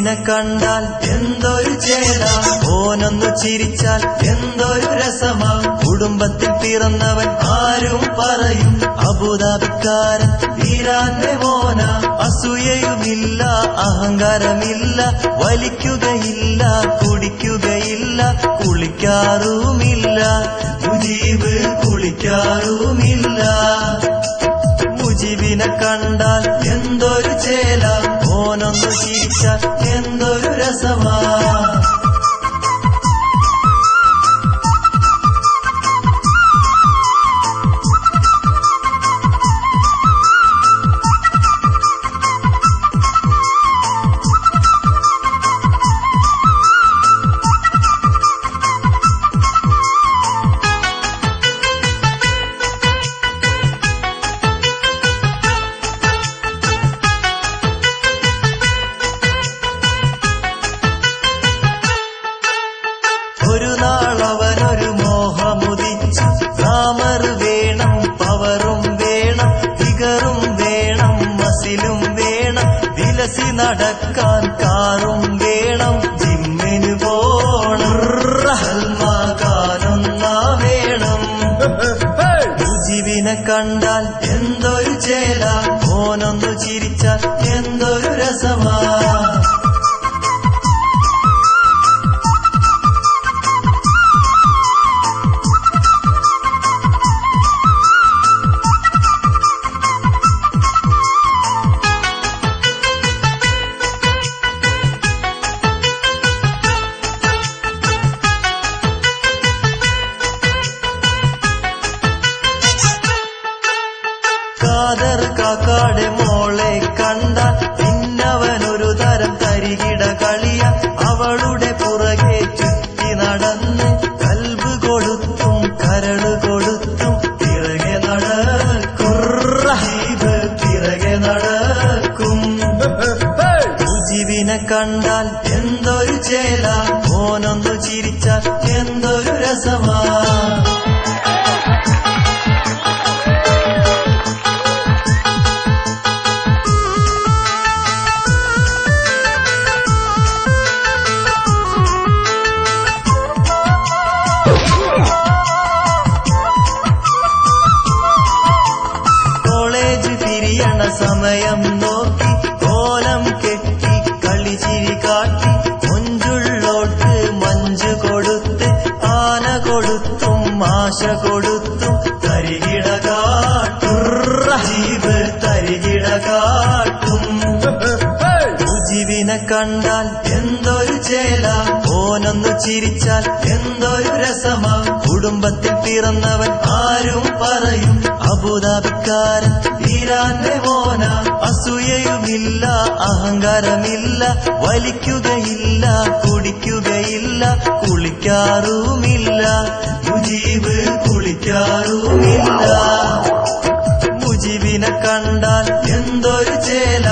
മുജീബിനെ കണ്ടാൽ എന്തൊരു ചേല, ഓനൊന്നു ചിരിച്ചാൽ എന്തൊരു രസമാ. കുടുംബത്തിൽ പിറന്നവൻ ആരും പറയും അബുദാബിക്കാരൻ വീരാന്റെ മോന. അസൂയയുമില്ല, അഹങ്കാരമില്ല, വലിക്കുകയില്ല, കുടിക്കുകയില്ല, കുളിക്കാറുമില്ല. മുജീബ് കുളിക്കാറുമില്ല. മുജീബിനെ കണ്ടാൽ എന്തൊരു ചേല, ഓനൊന്നു ചിരിച്ചാൽ എന്തൊരു രസമാ. ഒരു നാളവനൊരു മോഹമുദിച്ചു, ഗ്ലാമർ വേണം, പവറും വേണം, ഫിഗറും വേണം, മസിലും വേണം, വിലസി നടക്കാൻ കാറും വേണം, ജിമ്മിന് പോണം, സൽമാകാനൊന്നാ വേണം. മുജീബിനെ കണ്ടാൽ എന്തൊരു ചേല, ഓനൊന്നു ചിരിച്ചാൽ എന്തൊരു രസമാ. ഖാദർ കാക്കാടെ മോളെ കണ്ടാൽ പിന്നവനൊരു തരം തരികിട കളിയ. അവളുടെ പുറകെ ചുറ്റി നടന്ന് കൽബ് കൊടുത്തും കരള് കൊടുത്തും പിറകെ നടക്കും. മുജീബ് പിറകെ നടക്കും. മുജീബിനെ കണ്ടാൽ എന്തൊരു ചേല, ഓനൊന്നു ചിരിച്ചാൽ എന്തൊരു രസമാ. കോളേജ് പിരിയണ സമയം നോക്കി കോലം കെട്ടി കളിച്ചിരി കാട്ടി, മൊഞ്ചുള്ളോട്ട് മഞ്ചു കൊടുത്ത് ആന കൊടുത്തും ആശ കൊടുത്തും തരികിട കാട്ടും. ജീവ് തരികിട കാട്ടും. മുജീബിനെ കണ്ടാൽ എന്തൊരു ചേല, ഓനൊന്നു ചിരിച്ചാൽ എന്തൊരു രസമാ. കുടുംബത്തിൽ പിറന്നവൻ ആരും പറയും അബുദാബിക്കാരൻ വീരാന്റെ മോന. അസൂയയുമില്ല, അഹങ്കാരമില്ല, വലിക്കുകയില്ല, കുടിക്കുകയില്ല, കുളിക്കാറുമില്ല. മുജീബ് കുളിക്കാറുമില്ല. മുജീബിനെ കണ്ടാൽ എന്തൊരു ചേല,